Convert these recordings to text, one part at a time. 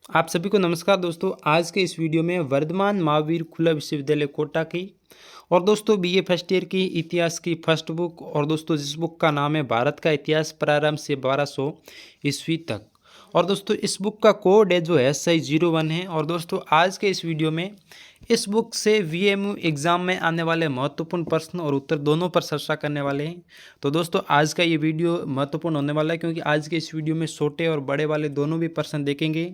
आप सभी को नमस्कार दोस्तों। आज के इस वीडियो में वर्धमान महावीर खुला विश्वविद्यालय कोटा की और दोस्तों बीए फर्स्ट ईयर की इतिहास की फर्स्ट बुक और दोस्तों जिस बुक का नाम है भारत का इतिहास प्रारंभ से 1200 ईस्वी तक। और दोस्तों इस बुक का कोड है जो है SI01 है। और दोस्तों आज के इस वीडियो में इस बुक से VMU एग्ज़ाम में आने वाले महत्वपूर्ण प्रश्न और उत्तर दोनों पर चर्चा करने वाले हैं। तो दोस्तों आज का ये वीडियो महत्वपूर्ण होने वाला है क्योंकि आज के इस वीडियो में छोटे और बड़े वाले दोनों भी प्रश्न देखेंगे।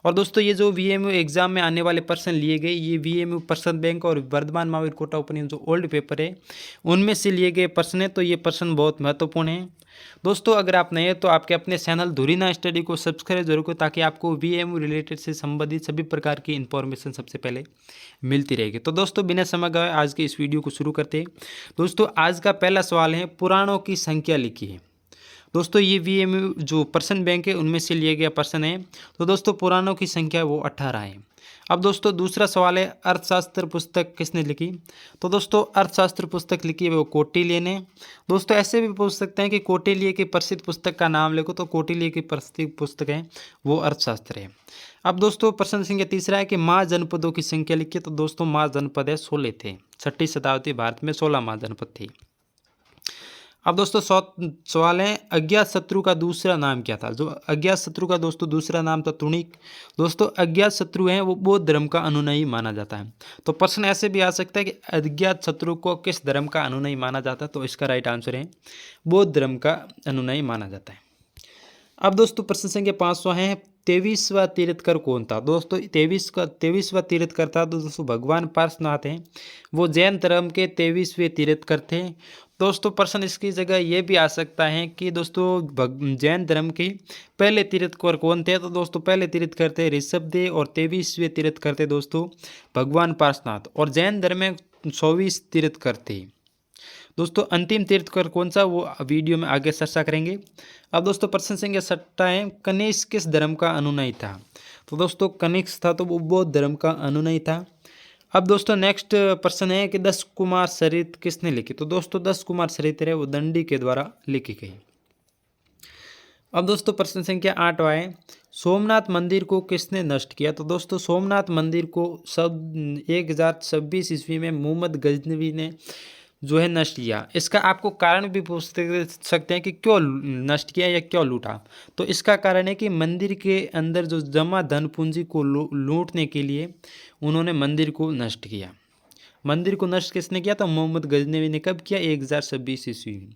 और दोस्तों ये जो VMU एग्ज़ाम में आने वाले प्रश्न लिए गए ये VMU प्रश्न बैंक और वर्धमान महावीर कोटा ओपन जो ओल्ड पेपर है उनमें से लिए गए प्रश्न है। तो ये प्रश्न बहुत महत्वपूर्ण है। दोस्तों अगर आप नए हैं तो आपके अपने चैनल धुरीना स्टडी को सब्सक्राइब जरूर करें ताकि आपको VMU रिलेटेड से संबंधित सभी प्रकार की इन्फॉर्मेशन सबसे पहले मिलती रहेगी। तो दोस्तों बिना समय गए आज के इस वीडियो को शुरू करते हैं। दोस्तों आज का पहला सवाल है पुराणों की संख्या लिखी है। दोस्तों ये VMU जो प्रश्न बैंक है उनमें से लिया गया प्रश्न है। तो दोस्तों पुराणों की संख्या वो 18 है। अब दोस्तों दूसरा सवाल है अर्थशास्त्र पुस्तक किसने लिखी। तो दोस्तों अर्थशास्त्र पुस्तक लिखी है वो कौटिल्य ने। दोस्तों ऐसे भी पूछ सकते हैं कि कौटिल्य की प्रसिद्ध पुस्तक का नाम लिखो। तो कौटिल्य की प्रसिद्ध पुस्तक है वो अर्थशास्त्र है। अब दोस्तों प्रश्न संख्या तीसरा है कि महाजनपदों की संख्या लिखी। तो दोस्तों महाजनपद है 16 थे। 6वीं शताब्दी भारत में 16 महाजनपद थे। अब दोस्तों सवाल है अज्ञात शत्रु का दूसरा नाम क्या था। जो अज्ञात शत्रु का दोस्तों दूसरा नाम था तुणिक। दोस्तों अज्ञात शत्रु हैं वो बौद्ध धर्म का अनुयायी माना जाता है। तो प्रश्न ऐसे भी आ सकता है कि अज्ञात शत्रु को किस धर्म का अनुयायी माना जाता है। तो इसका राइट आंसर है बौद्ध धर्म का अनुयायी माना जाता है। अब दोस्तों प्रश्न संख्या 500 है 23वां तीर्थकर कौन था। दोस्तों 23वां तीर्थकर था तो दोस्तों भगवान पार्श्वनाथ हैं। वो जैन धर्म के 23वें तीर्थकर थे। दोस्तों प्रश्न इसकी जगह ये भी आ सकता है कि दोस्तों जैन धर्म के पहले तीर्थकर कौन थे। तो दोस्तों पहले तीर्थकर थे ऋषभदेव और 23वें तीर्थकर थे दोस्तों भगवान पार्श्वनाथ। और जैन धर्म में 24 तीर्थकर थे। दोस्तों अंतिम तीर्थकर कौन सा वो वीडियो में आगे चर्चा करेंगे। अब दोस्तों प्रश्न संख्या 7 है कनिष्क किस धर्म का अनुयायी था। तो दोस्तों कनिष्क था तो वो बौद्ध धर्म का अनुयायी था। अब दोस्तों नेक्स्ट प्रश्न है कि 10 कुमार सरित किसने लिखी। तो दोस्तों 10 कुमार सरित है वो दंडी के द्वारा लिखी गई। अब दोस्तों प्रश्न संख्या 8 है सोमनाथ मंदिर को किसने नष्ट किया। तो दोस्तों सोमनाथ मंदिर को 1026 ईस्वी में मोहम्मद गजनवी ने जो है नष्ट किया। इसका आपको कारण भी पूछ सकते हैं कि क्यों नष्ट किया या क्यों लूटा। तो इसका कारण है कि मंदिर के अंदर जो जमा धन पूंजी को लूटने के लिए उन्होंने मंदिर को नष्ट किया। मंदिर को नष्ट किसने किया। तो मोहम्मद गजनवी ने कब किया 1026 ईस्वी में।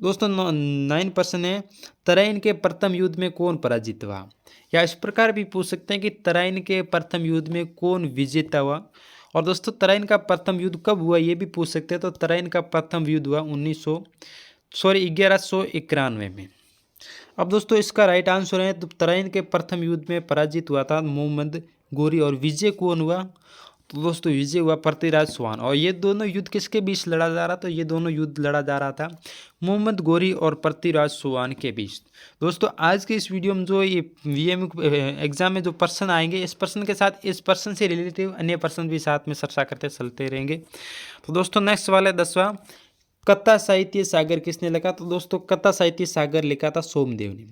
दोस्तों 9 प्रश्न है तराइन के प्रथम युद्ध में कौन पराजित हुआ। या इस प्रकार भी पूछ सकते हैं कि तराइन के प्रथम युद्ध में कौन विजेता हुआ। और दोस्तों तराइन का प्रथम युद्ध कब हुआ ये भी पूछ सकते हैं। तो तराइन का प्रथम युद्ध हुआ 1191 में। अब दोस्तों इसका राइट आंसर है तो तराइन के प्रथम युद्ध में पराजित हुआ था मोहम्मद गोरी। और विजय कौन हुआ। तो दोस्तों विजय हुआ पृथ्वीराज चौहान। और ये दोनों युद्ध किसके बीच लड़ा जा रहा था। तो ये दोनों युद्ध लड़ा जा रहा था मोहम्मद गोरी और पृथ्वीराज चौहान के बीच। दोस्तों आज के इस वीडियो में जो ये VMU एग्जाम में जो प्रश्न आएंगे इस प्रश्न के साथ इस प्रश्न से रिलेटिव अन्य प्रश्न भी साथ में चर्चा करते चलते रहेंगे। तो दोस्तों नेक्स्ट सवाल है 10वां कथा साहित्य सागर किसने लिखा। तो दोस्तों कथा साहित्य सागर लिखा था सोमदेव ने।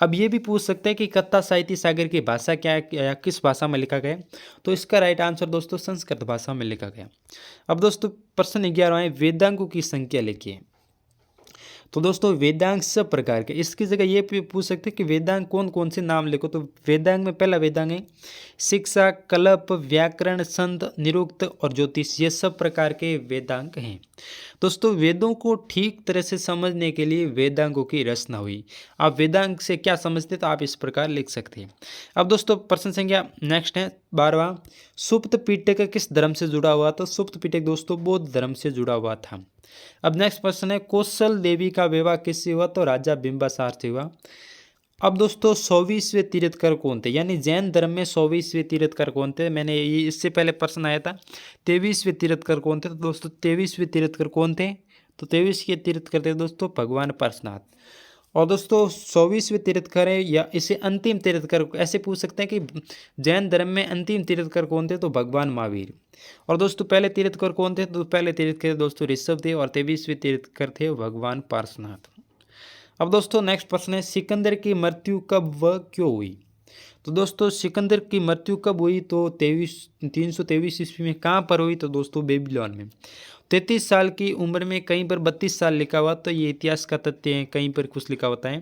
अब ये भी पूछ सकते हैं कि कथा साहित्य सागर की भाषा क्या है या किस भाषा में लिखा गया। तो इसका राइट आंसर दोस्तों संस्कृत भाषा में लिखा गया। अब दोस्तों प्रश्न 11 है वेदांगों की संख्या लिखिए। तो दोस्तों वेदांग सब प्रकार के इसकी जगह ये पूछ सकते हैं कि वेदांग कौन कौन से नाम लिखो। तो वेदांग में पहला वेदांग है शिक्षा कल्प व्याकरण छंद निरुक्त और ज्योतिष। ये सब प्रकार के वेदांग हैं। दोस्तों वेदों को ठीक तरह से समझने के लिए वेदांगों की रचना हुई। आप वेदांग से क्या समझते तो आप इस प्रकार लिख सकते हैं। अब दोस्तों प्रश्न संख्या नेक्स्ट है 12वां सुप्त पिटक किस धर्म से जुड़ा हुआ। तो सुप्त पिटक दोस्तों बौद्ध धर्म से जुड़ा हुआ था। अब नेक्स्ट प्रश्न है कौशल देवी का विवाह किससे हुआ। तो राजा बिंबासार से हुआ। अब दोस्तों 24वें तीर्थकर कौन थे। यानी जैन धर्म में 24वें तीर्थकर कौन थे। मैंने ये इससे पहले प्रश्न आया था 23वें तीर्थकर कौन थे। तो दोस्तों 23वें तीर्थकर कौन थे। तो 23 के तीर्थकर थे दोस्तों भगवान पार्श्वनाथ। और दोस्तों 24वें तीर्थकर है या इसे अंतिम तीर्थकर ऐसे पूछ सकते हैं कि जैन धर्म में अंतिम तीर्थकर कौन थे। तो भगवान महावीर। और दोस्तों पहले तीर्थकर कौन थे। तो पहले तीर्थकर दोस्तों ऋषभदेव और 23वें तीर्थकर थे भगवान पार्श्वनाथ। अब दोस्तों नेक्स्ट प्रश्न है सिकंदर की मृत्यु कब व क्यों हुई। तो दोस्तों सिकंदर की मृत्यु कब हुई? तो 323 ईस्वी में। कहाँ पर हुई? तो दोस्तों बेबीलोन में। 33 साल की उम्र में, कहीं पर 32 साल लिखा हुआ, तो ये इतिहास का तथ्य है, कहीं पर कुछ लिखा होता है।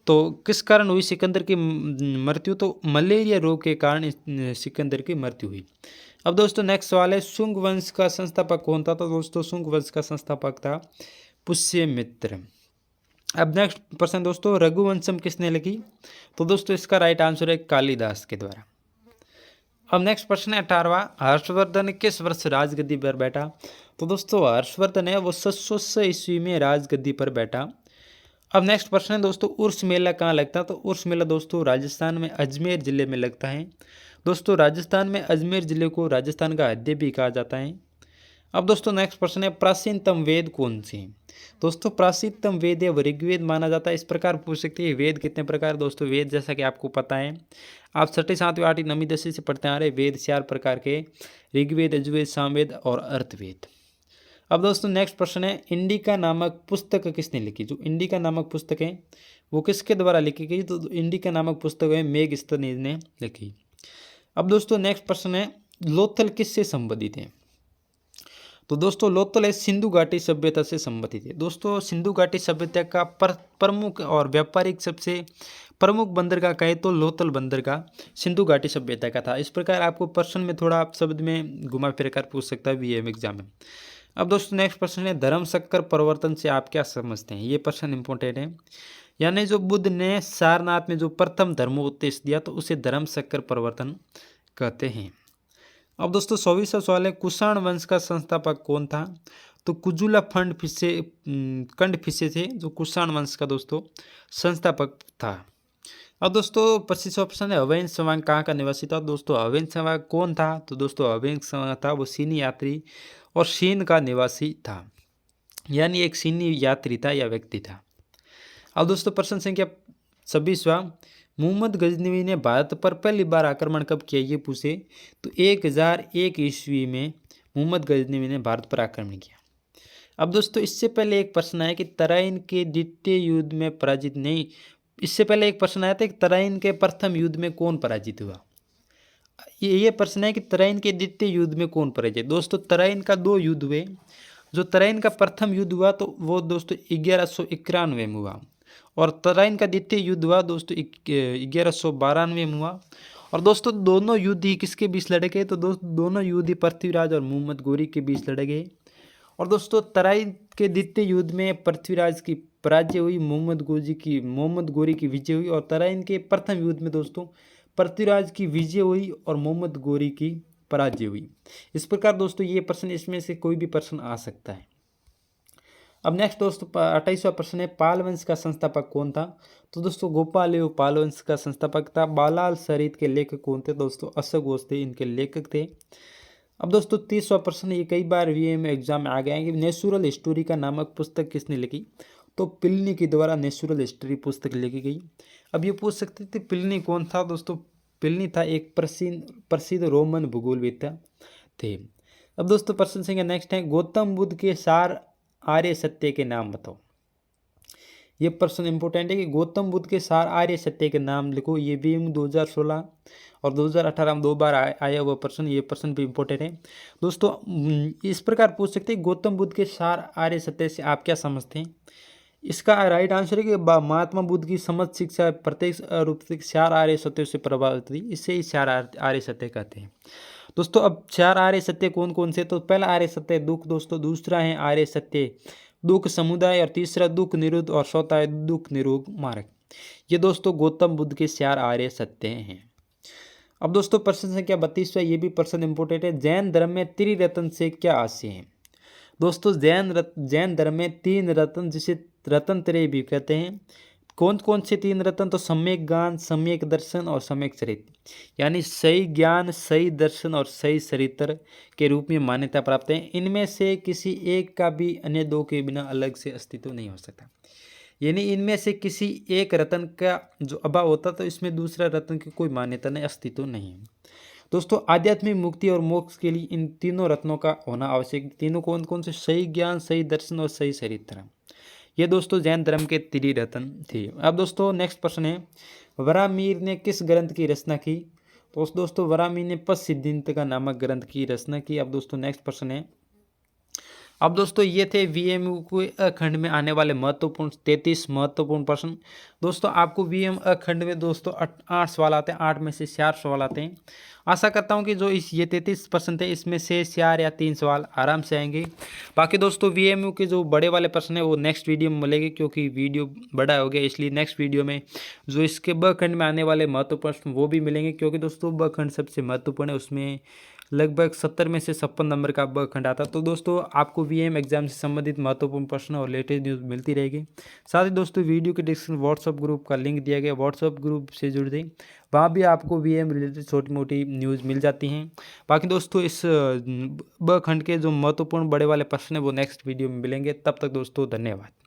तो किस कारण हुई सिकंदर की मृत्यु? तो मलेरिया रोग के कारण सिकंदर की मृत्यु हुई। अब दोस्तों नेक्स्ट सवाल है, शुंग वंश का संस्थापक कौन था? तो दोस्तों शुंग वंश का संस्थापक था पुष्यमित्र। अब नेक्स्ट प्रश्न दोस्तों, रघुवंशम किसने लिखी? तो दोस्तों इसका राइट आंसर है कालिदास के द्वारा। अब नेक्स्ट प्रश्न है 18वां, हर्षवर्धन किस वर्ष राजगद्दी पर बैठा? तो दोस्तों हर्षवर्धन है वो 700 ईस्वी में राजगद्दी पर बैठा। अब नेक्स्ट प्रश्न है दोस्तों, उर्स मेला कहाँ लगता है? तो उर्स मेला दोस्तों राजस्थान में अजमेर जिले में लगता है। दोस्तों राजस्थान में अजमेर जिले को राजस्थान का हृदय भी कहा जाता है। अब दोस्तों नेक्स्ट प्रश्न है, प्राचीनतम वेद कौन से हैं? दोस्तों प्राचीनतम वेद है वो ऋग्वेद माना जाता है। इस प्रकार पूछ सकते हैं वेद कितने प्रकार? दोस्तों वेद जैसा कि आपको पता है, आप 6ठी 7वीं 8वीं 9वीं 10वीं से पढ़ते आ रहे, वेद 4 प्रकार के, ऋग्वेद, यजुर्वेद, सामवेद और अर्थवेद। अब दोस्तों नेक्स्ट प्रश्न है, इंडिका नामक पुस्तक किसने लिखी? जो इंडिका नामक पुस्तक है वो किसके द्वारा लिखी गई? तो इंडिका नामक पुस्तक है मेगस्थनीज ने लिखी। अब दोस्तों नेक्स्ट प्रश्न है, लोथल किससे संबंधित है? तो दोस्तों लोथल है सिंधु घाटी सभ्यता से संबंधित है। दोस्तों सिंधु घाटी सभ्यता का प्रमुख और व्यापारिक सबसे प्रमुख बंदरगाह कहे तो लोथल बंदरगाह सिंधु घाटी सभ्यता का था। इस प्रकार आपको प्रश्न में थोड़ा आप शब्द में घुमा फिर कर पूछ सकता है बीएम एग्जाम में। अब दोस्तों नेक्स्ट प्रश्न है, धर्म चक्र परिवर्तन से आप क्या समझते हैं? ये प्रश्न इंपॉर्टेंट है। यानी जो बुद्ध ने सारनाथ में जो प्रथम धर्मोपदेश दिया तो उसे धर्म चक्र परिवर्तन कहते हैं। अब दोस्तों 24वां सवाल है, कुषाण वंश का संस्थापक कौन था? तो कुजुला कंड फिसे थे जो कुषाण वंश का दोस्तों संस्थापक था। अब दोस्तों 25वां प्रश्न है, हवेन त्सांग कहाँ का निवासी था? दोस्तों हवेन त्सांग कौन था? तो दोस्तों हवेन त्सांग था वो चीनी यात्री और चीन का निवासी था, यानी एक चीनी यात्री था या व्यक्ति था। अब दोस्तों प्रश्न संख्या 26वां, मोहम्मद गजनवी ने भारत पर पहली बार आक्रमण कब किया? ये पूछे तो 1001 ईस्वी में मोहम्मद गजनवी ने भारत पर आक्रमण किया। अब दोस्तों इससे पहले एक प्रश्न आया कि तराइन के द्वितीय युद्ध में पराजित नहीं, इससे पहले एक प्रश्न आया था कि तराइन के प्रथम युद्ध में कौन पराजित हुआ? ये प्रश्न है कि तराइन के द्वितीय युद्ध में कौन पराजित? दोस्तों तराइन का 2 युद्ध हुए। जो तराइन का प्रथम युद्ध हुआ तो वो दोस्तों 1191 में हुआ, और तराइन का द्वितीय युद्ध हुआ दोस्तों 1192 में हुआ। और दोस्तों दोनों युद्ध ही किसके बीच लड़े गए? तो दोनों युद्ध ही पृथ्वीराज और मोहम्मद गोरी के बीच लड़े गए। और दोस्तों तराइन के द्वितीय युद्ध में पृथ्वीराज की पराजय हुई, मोहम्मद गोरी की विजय हुई। और तराइन के प्रथम युद्ध में दोस्तों पृथ्वीराज की विजय हुई और मोहम्मद गोरी की पराजय हुई। इस प्रकार दोस्तों ये प्रश्न, इसमें से कोई भी प्रश्न आ सकता है। अब नेक्स्ट दोस्तों 28वां प्रश्न है, पाल वंश का संस्थापक कौन था? तो दोस्तों गोपाल एवं पाल वंश का संस्थापक था। बालाल सरित के लेखक कौन थे? दोस्तों अशोक घोष थे इनके लेखक थे। अब दोस्तों 30वां प्रश्न, ये कई बार वीएम एग्जाम में आ गया है कि नेचुरल हिस्टोरी का नामक पुस्तक किसने लिखी? तो प्लिनी के द्वारा नेचुरल हिस्ट्री पुस्तक लिखी गई। अब ये पूछ सकते थे प्लिनी कौन था? दोस्तों प्लिनी था एक प्रसिद्ध रोमन भूगोलविद थे। अब दोस्तों प्रश्न संख्या नेक्स्ट है, गौतम बुद्ध के 4 आर्य सत्य के नाम बताओ। ये प्रश्न इंपोर्टेंट है कि गौतम बुद्ध के 4 आर्य सत्य के नाम लिखो। ये भी 2016 और 2018 में 2 बार आया हुआ प्रश्न, ये प्रश्न भी इंपॉर्टेंट है दोस्तों। इस प्रकार पूछ सकते हैं गौतम बुद्ध के 4 आर्य सत्य से आप क्या समझते हैं? इसका राइट आंसर है कि महात्मा बुद्ध की समझ शिक्षा प्रत्येक रूप से 4 आर्य सत्य से प्रभावित हुई, इससे ही 4 आर्य सत्य कहते हैं दोस्तों। अब 4 आर्य सत्य कौन कौन से? तो पहला आर्य सत्य दुख दोस्तों, दूसरा है आर्य सत्य दुख समुदाय, और तीसरा दुख निरुद्ध, और चौथा है दुख निरोग मार्ग। ये दोस्तों गौतम बुद्ध के 4 आर्य सत्य हैं। अब दोस्तों प्रश्न संख्या 32वां, ये भी प्रश्न इंपोर्टेंट है, जैन धर्म में त्रिरत्न से क्या आशय है? दोस्तों जैन धर्म में 3 रत्न, जिसे रत्न त्रय भी कहते हैं। कौन कौन से 3 रत्न? तो सम्यक ज्ञान, सम्यक दर्शन और सम्यक चरित्र, यानी सही ज्ञान, सही दर्शन और सही चरित्र के रूप में मान्यता प्राप्त है। इनमें से किसी एक का भी अन्य 2 के बिना अलग से अस्तित्व नहीं हो सकता, यानी इनमें से किसी एक रत्न का जो अभाव होता तो इसमें दूसरा रत्न की कोई मान्यता नहीं, अस्तित्व नहीं है दोस्तों। आध्यात्मिक मुक्ति और मोक्ष के लिए इन तीनों रत्नों का होना आवश्यक। तीनों कौन कौन से? सही ज्ञान, सही दर्शन और सही चरित्र। ये दोस्तों जैन धर्म के त्रिरत्न थे। अब दोस्तों नेक्स्ट प्रश्न है, वराहमिहिर ने किस ग्रंथ की रचना की? तो दोस्तों वराहमिहिर ने पश्चिदिंतका नामक ग्रंथ की रचना की। अब दोस्तों नेक्स्ट प्रश्न है। अब दोस्तों ये थे वीएमयू के खंड में आने वाले महत्वपूर्ण 33 महत्वपूर्ण प्रश्न। दोस्तों आपको वीएम खंड में दोस्तों 8 सवाल आते हैं, 8 में से 4 सवाल आते हैं। आशा करता हूँ कि जो ये 33 प्रश्न थे इसमें से 4 या 3 सवाल आराम से आएंगे। बाकी दोस्तों वीएमयू के जो बड़े वाले प्रश्न है वो नेक्स्ट वीडियो में मिलेंगे, क्योंकि वीडियो बड़ा हो गया, इसलिए नेक्स्ट वीडियो में जो इसके ब खंड में आने वाले महत्वपूर्ण प्रश्न वो भी मिलेंगे, क्योंकि दोस्तों ब खंड सबसे महत्वपूर्ण है। उसमें लगभग 70 में से 56 नंबर का ब खंड आता। तो दोस्तों आपको वीएम एग्जाम से संबंधित महत्वपूर्ण प्रश्न और लेटेस्ट न्यूज़ मिलती रहेगी। साथ ही दोस्तों वीडियो के डिस्क्रिप्शन व्हाट्सअप ग्रुप का लिंक दिया गया, व्हाट्सअप ग्रुप से जुड़ जाइए, वहाँ भी आपको वीएम रिलेटेड छोटी मोटी न्यूज़ मिल जाती हैं। बाकी दोस्तों इस ब खंड के जो महत्वपूर्ण बड़े वाले प्रश्न है वो नेक्स्ट वीडियो में मिलेंगे। तब तक दोस्तों धन्यवाद।